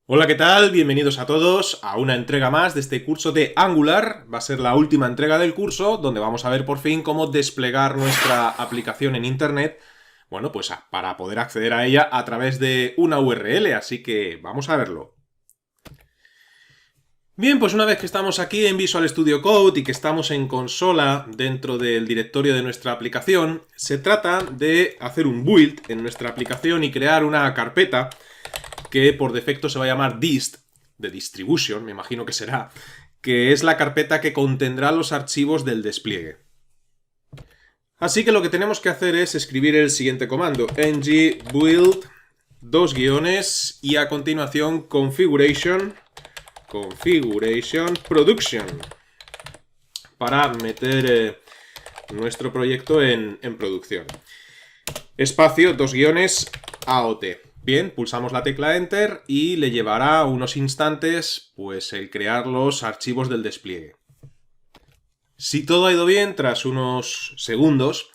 Hola, ¿qué tal? Bienvenidos a todos a una entrega más de este curso de Angular. Va a ser la última entrega del curso, donde vamos a ver por fin cómo desplegar nuestra aplicación en Internet, bueno, pues para poder acceder a ella a través de una URL, así que vamos a verlo. Bien, pues una vez que estamos aquí en Visual Studio Code y que estamos en consola dentro del directorio de nuestra aplicación, se trata de hacer un build en nuestra aplicación y crear una carpeta que por defecto se va a llamar dist, de distribution, me imagino que será, que es la carpeta que contendrá los archivos del despliegue. Así que lo que tenemos que hacer es escribir el siguiente comando, ng build, dos guiones, y a continuación configuration production, para meter nuestro proyecto en producción. Espacio, dos guiones, AOT. Bien, pulsamos la tecla Enter y le llevará unos instantes pues el crear los archivos del despliegue. Si todo ha ido bien, tras unos segundos,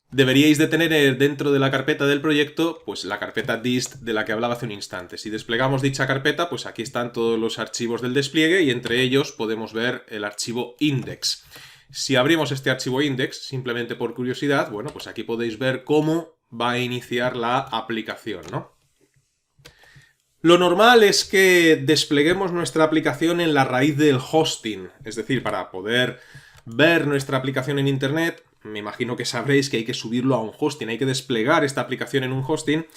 deberíais de tener dentro de la carpeta del proyecto pues la carpeta dist de la que hablaba hace un instante. Si desplegamos dicha carpeta, pues aquí están todos los archivos del despliegue y entre ellos podemos ver el archivo index. Si abrimos este archivo index, simplemente por curiosidad, bueno, pues aquí podéis ver cómo va a iniciar la aplicación, ¿no? Lo normal es que despleguemos nuestra aplicación en la raíz del hosting, es decir, para poder ver nuestra aplicación en Internet, me imagino que sabréis que hay que subirlo a un hosting, hay que desplegar esta aplicación en un hosting,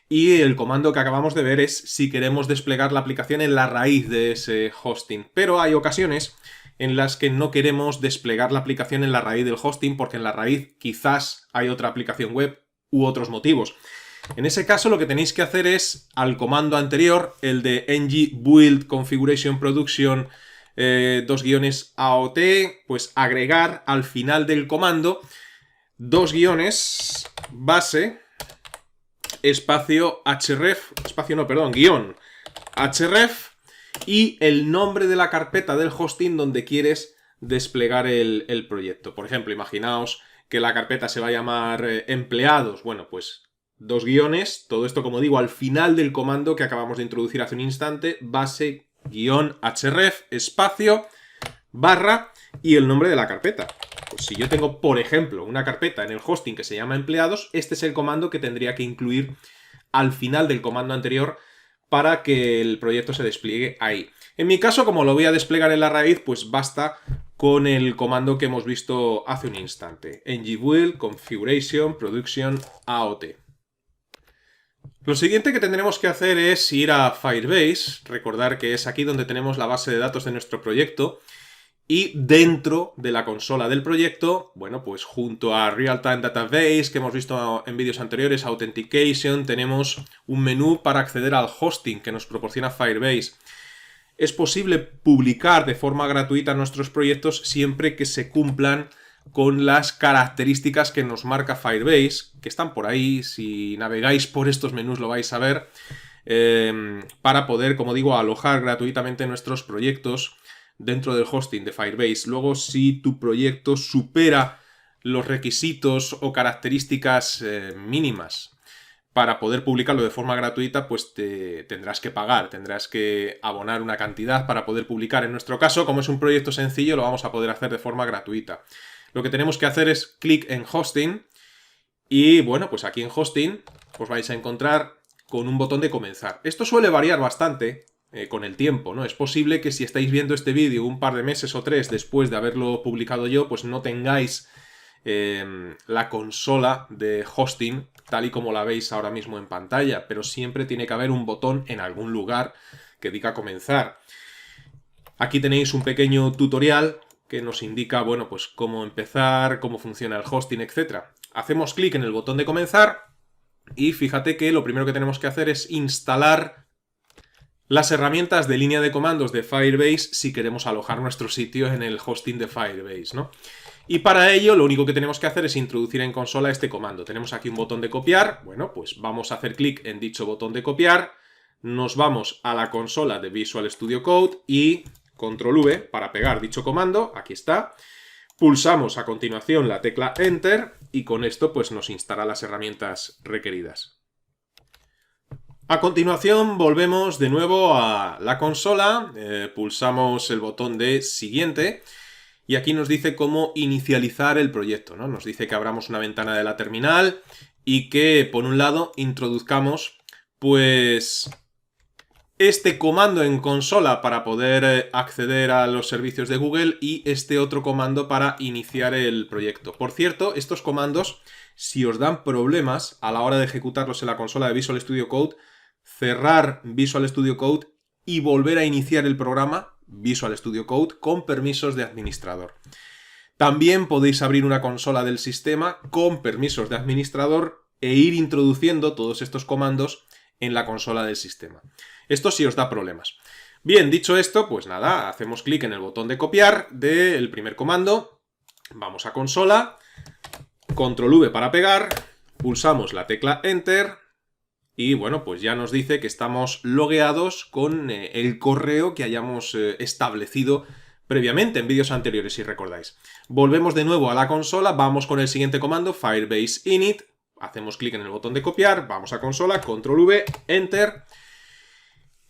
y el comando que acabamos de ver es si queremos desplegar la aplicación en la raíz de ese hosting. Pero hay ocasiones en las que no queremos desplegar la aplicación en la raíz del hosting porque en la raíz quizás hay otra aplicación web u otros motivos. En ese caso lo que tenéis que hacer es, al comando anterior, el de ng build configuration production dos guiones AOT, pues agregar al final del comando dos guiones base espacio href, espacio no, perdón, guión href y el nombre de la carpeta del hosting donde quieres desplegar el proyecto. Por ejemplo, imaginaos que la carpeta se va a llamar empleados. Bueno, pues dos guiones, todo esto, como digo, al final del comando que acabamos de introducir hace un instante, base guión href espacio barra y el nombre de la carpeta. Pues si yo tengo, por ejemplo, una carpeta en el hosting que se llama empleados, este es el comando que tendría que incluir al final del comando anterior para que el proyecto se despliegue ahí. En mi caso, como lo voy a desplegar en la raíz, pues basta con el comando que hemos visto hace un instante. ng build configuration production AOT. Lo siguiente que tendremos que hacer es ir a Firebase, recordar que es aquí donde tenemos la base de datos de nuestro proyecto, y dentro de la consola del proyecto, bueno, pues junto a Real-Time Database, que hemos visto en vídeos anteriores, Authentication, tenemos un menú para acceder al hosting que nos proporciona Firebase. Es posible publicar de forma gratuita nuestros proyectos siempre que se cumplan con las características que nos marca Firebase, que están por ahí, si navegáis por estos menús lo vais a ver, para poder, como digo, alojar gratuitamente nuestros proyectos dentro del hosting de Firebase. Luego, si tu proyecto supera los requisitos o características mínimas para poder publicarlo de forma gratuita, pues te tendrás que pagar, tendrás que abonar una cantidad para poder publicar. En nuestro caso, como es un proyecto sencillo, lo vamos a poder hacer de forma gratuita. Lo que tenemos que hacer es clic en Hosting y, bueno, pues aquí en Hosting os vais a encontrar con un botón de comenzar. Esto suele variar bastante con el tiempo, ¿no? Es posible que si estáis viendo este vídeo un par de meses o 3 después de haberlo publicado yo, pues no tengáis la consola de hosting tal y como la veis ahora mismo en pantalla, pero siempre tiene que haber un botón en algún lugar que diga comenzar. Aquí tenéis un pequeño tutorial que nos indica, bueno, pues cómo empezar, cómo funciona el hosting, etc. Hacemos clic en el botón de comenzar y fíjate que lo primero que tenemos que hacer es instalar las herramientas de línea de comandos de Firebase si queremos alojar nuestro sitio en el hosting de Firebase, ¿no? Y para ello lo único que tenemos que hacer es introducir en consola este comando. Tenemos aquí un botón de copiar, bueno, pues vamos a hacer clic en dicho botón de copiar, nos vamos a la consola de Visual Studio Code y Control V para pegar dicho comando, aquí está. Pulsamos a continuación la tecla Enter y con esto pues nos instala las herramientas requeridas. A continuación volvemos de nuevo a la consola, pulsamos el botón de siguiente y aquí nos dice cómo inicializar el proyecto, ¿no? Nos dice que abramos una ventana de la terminal y que por un lado introduzcamos pues este comando en consola para poder acceder a los servicios de Google y este otro comando para iniciar el proyecto. Por cierto, estos comandos, si os dan problemas a la hora de ejecutarlos en la consola de Visual Studio Code, cerrar Visual Studio Code y volver a iniciar el programa Visual Studio Code con permisos de administrador. También podéis abrir una consola del sistema con permisos de administrador e ir introduciendo todos estos comandos en la consola del sistema. Esto sí os da problemas. Bien, dicho esto, pues nada, hacemos clic en el botón de copiar del primer comando, vamos a consola, control V para pegar, pulsamos la tecla Enter y bueno, pues ya nos dice que estamos logueados con el correo que hayamos establecido previamente en vídeos anteriores, si recordáis. Volvemos de nuevo a la consola, vamos con el siguiente comando, Firebase Init, hacemos clic en el botón de copiar, vamos a consola, control V, Enter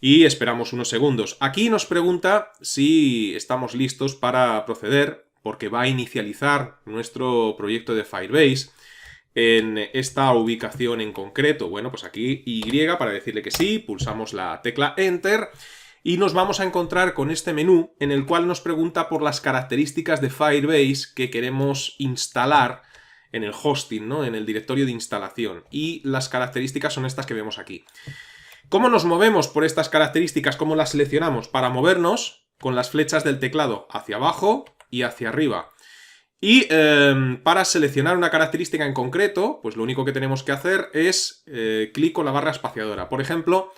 y esperamos unos segundos. Aquí nos pregunta si estamos listos para proceder, porque va a inicializar nuestro proyecto de Firebase en esta ubicación en concreto. Bueno, pues aquí Y para decirle que sí, pulsamos la tecla Enter y nos vamos a encontrar con este menú en el cual nos pregunta por las características de Firebase que queremos instalar en el hosting, ¿no? En el directorio de instalación. Y las características son estas que vemos aquí. ¿Cómo nos movemos por estas características? ¿Cómo las seleccionamos? Para movernos con las flechas del teclado hacia abajo y hacia arriba. Y para seleccionar una característica en concreto, pues lo único que tenemos que hacer es clic con la barra espaciadora. Por ejemplo,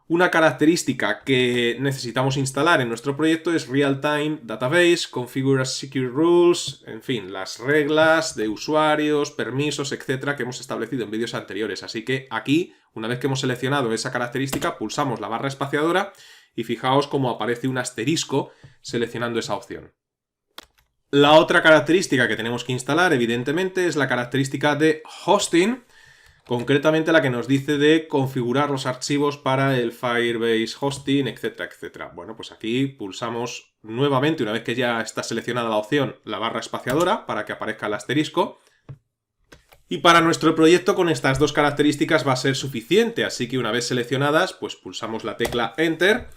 una característica que necesitamos instalar en nuestro proyecto es Real-Time Database, Configure Secure Rules, en fin, las reglas de usuarios, permisos, etcétera, que hemos establecido en vídeos anteriores. Así que aquí, una vez que hemos seleccionado esa característica, pulsamos la barra espaciadora y fijaos cómo aparece un asterisco seleccionando esa opción. La otra característica que tenemos que instalar, evidentemente, es la característica de hosting, concretamente la que nos dice de configurar los archivos para el Firebase hosting, etcétera, etcétera. Bueno, pues aquí pulsamos nuevamente, una vez que ya está seleccionada la opción, la barra espaciadora para que aparezca el asterisco. Y para nuestro proyecto con estas dos características va a ser suficiente, así que una vez seleccionadas, pues pulsamos la tecla Enter.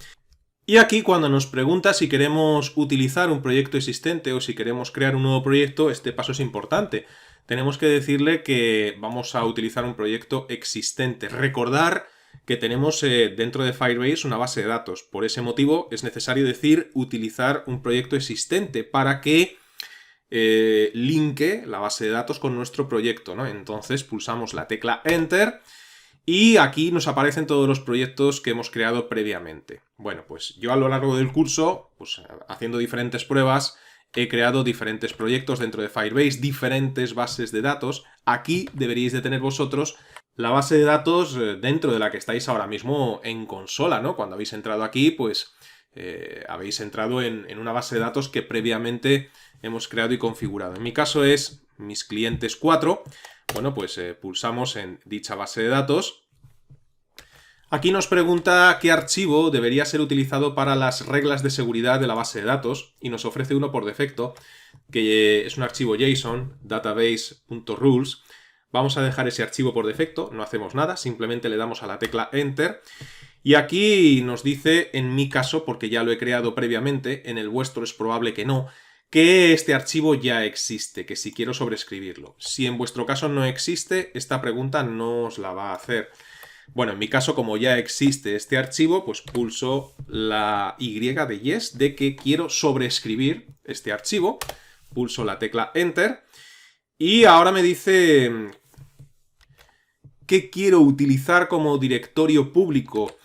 Y aquí cuando nos pregunta si queremos utilizar un proyecto existente o si queremos crear un nuevo proyecto, este paso es importante. Tenemos que decirle que vamos a utilizar un proyecto existente. Recordar que tenemos dentro de Firebase una base de datos. Por ese motivo es necesario decir utilizar un proyecto existente para que linke la base de datos con nuestro proyecto, ¿no? Entonces pulsamos la tecla Enter. Y aquí nos aparecen todos los proyectos que hemos creado previamente. Bueno, pues yo a lo largo del curso, pues haciendo diferentes pruebas, he creado diferentes proyectos dentro de Firebase, diferentes bases de datos. Aquí deberíais de tener vosotros la base de datos dentro de la que estáis ahora mismo en consola, ¿no? Cuando habéis entrado aquí, pues habéis entrado en una base de datos que previamente hemos creado y configurado. En mi caso es mis clientes 4. Bueno, pues pulsamos en dicha base de datos. Aquí nos pregunta qué archivo debería ser utilizado para las reglas de seguridad de la base de datos y nos ofrece uno por defecto, que es un archivo JSON, database.rules. Vamos a dejar ese archivo por defecto, no hacemos nada, simplemente le damos a la tecla Enter. Y aquí nos dice, en mi caso, porque ya lo he creado previamente, en el vuestro es probable que no, que este archivo ya existe, que si quiero sobreescribirlo. Si en vuestro caso no existe, esta pregunta no os la va a hacer. Bueno, en mi caso, como ya existe este archivo, pues pulso la Y de Yes, de que quiero sobreescribir este archivo. Pulso la tecla Enter. Y ahora me dice que quiero utilizar como directorio público.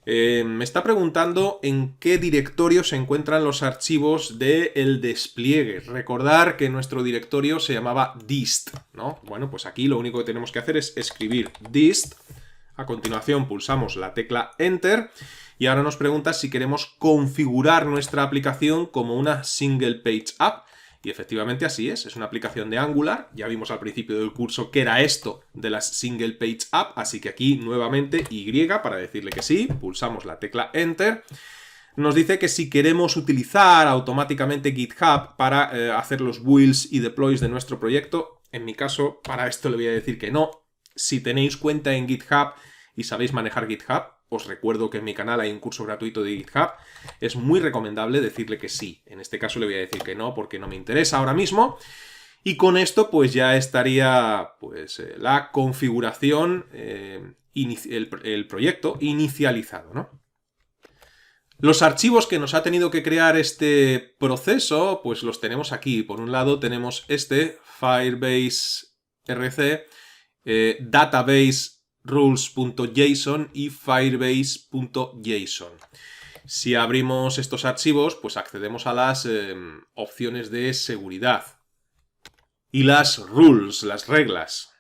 Me está preguntando en qué directorio se encuentran los archivos del despliegue. Recordar que nuestro directorio se llamaba dist, ¿no? Bueno, pues aquí lo único que tenemos que hacer es escribir dist. A continuación pulsamos la tecla Enter y ahora nos pregunta si queremos configurar nuestra aplicación como una single page app. Y efectivamente así es una aplicación de Angular. Ya vimos al principio del curso qué era esto de las Single Page App, así que aquí nuevamente Y para decirle que sí, pulsamos la tecla Enter. Nos dice que si queremos utilizar automáticamente GitHub para hacer los builds y deploys de nuestro proyecto, en mi caso, para esto le voy a decir que no. Si tenéis cuenta en GitHub y sabéis manejar GitHub, os recuerdo que en mi canal hay un curso gratuito de GitHub, es muy recomendable decirle que sí. En este caso le voy a decir que no porque no me interesa ahora mismo. Y con esto pues ya estaría pues la configuración, el proyecto inicializado, ¿no? Los archivos que nos ha tenido que crear este proceso, pues los tenemos aquí. Por un lado tenemos este, Firebase RC, database rules.json y firebase.json. Si abrimos estos archivos, pues accedemos a las opciones de seguridad y las rules, las reglas.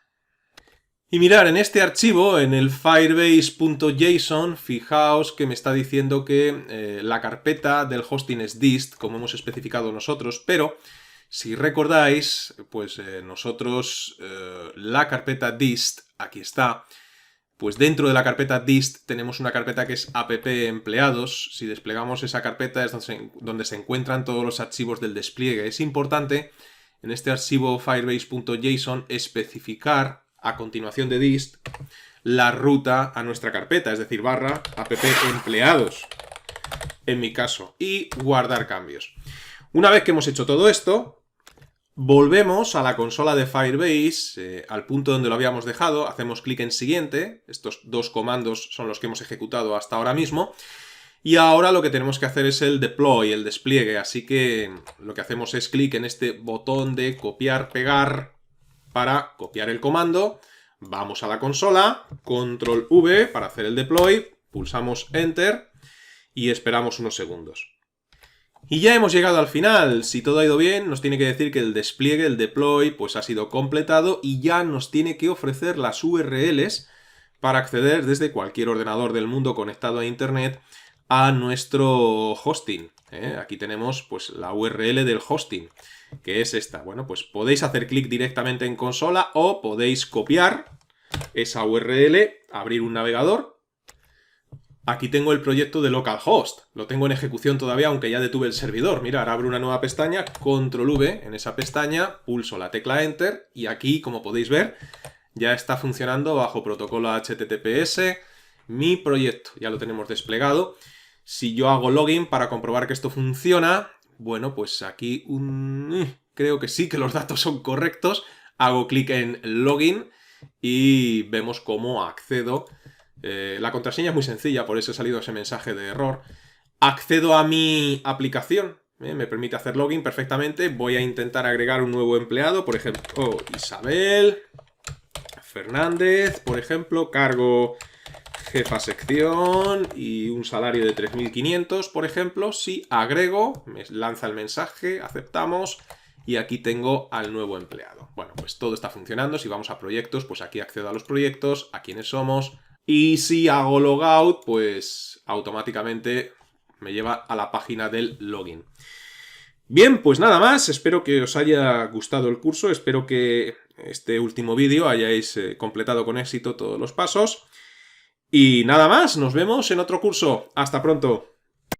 Y mirar, en este archivo, en el firebase.json, fijaos que me está diciendo que la carpeta del hosting es dist, como hemos especificado nosotros, pero si recordáis, pues nosotros la carpeta dist, aquí está, pues dentro de la carpeta dist tenemos una carpeta que es app-empleados. Si desplegamos esa carpeta es donde se encuentran todos los archivos del despliegue. Es importante en este archivo firebase.json especificar a continuación de dist la ruta a nuestra carpeta, es decir, barra app-empleados, en mi caso, y guardar cambios. Una vez que hemos hecho todo esto, volvemos a la consola de Firebase, al punto donde lo habíamos dejado, hacemos clic en siguiente, estos dos comandos son los que hemos ejecutado hasta ahora mismo, y ahora lo que tenemos que hacer es el deploy, el despliegue, así que lo que hacemos es clic en este botón de copiar, pegar, para copiar el comando, vamos a la consola, control V para hacer el deploy, pulsamos Enter y esperamos unos segundos. Y ya hemos llegado al final. Si todo ha ido bien, nos tiene que decir que el despliegue, el deploy, pues ha sido completado y ya nos tiene que ofrecer las URLs para acceder desde cualquier ordenador del mundo conectado a Internet a nuestro hosting. Aquí tenemos pues la URL del hosting, que es esta. Bueno, pues podéis hacer clic directamente en consola o podéis copiar esa URL, abrir un navegador. Aquí tengo el proyecto de localhost, lo tengo en ejecución todavía, aunque ya detuve el servidor. Mirad, abro una nueva pestaña, control V, en esa pestaña pulso la tecla Enter y aquí, como podéis ver, ya está funcionando bajo protocolo HTTPS mi proyecto, ya lo tenemos desplegado. Si yo hago login para comprobar que esto funciona, bueno, pues aquí creo que sí, que los datos son correctos. Hago clic en login y vemos cómo accedo. La contraseña es muy sencilla, por eso he salido ese mensaje de error. Accedo a mi aplicación, me permite hacer login perfectamente. Voy a intentar agregar un nuevo empleado, por ejemplo, Isabel Fernández, por ejemplo, cargo jefa sección y un salario de 3.500, por ejemplo. Si agrego, me lanza el mensaje, aceptamos y aquí tengo al nuevo empleado. Bueno, pues todo está funcionando. Si vamos a proyectos, pues aquí accedo a los proyectos, a quiénes somos. Y si hago logout, pues automáticamente me lleva a la página del login. Bien, pues nada más. Espero que os haya gustado el curso. Espero que este último vídeo hayáis completado con éxito todos los pasos. Y nada más, nos vemos en otro curso. Hasta pronto.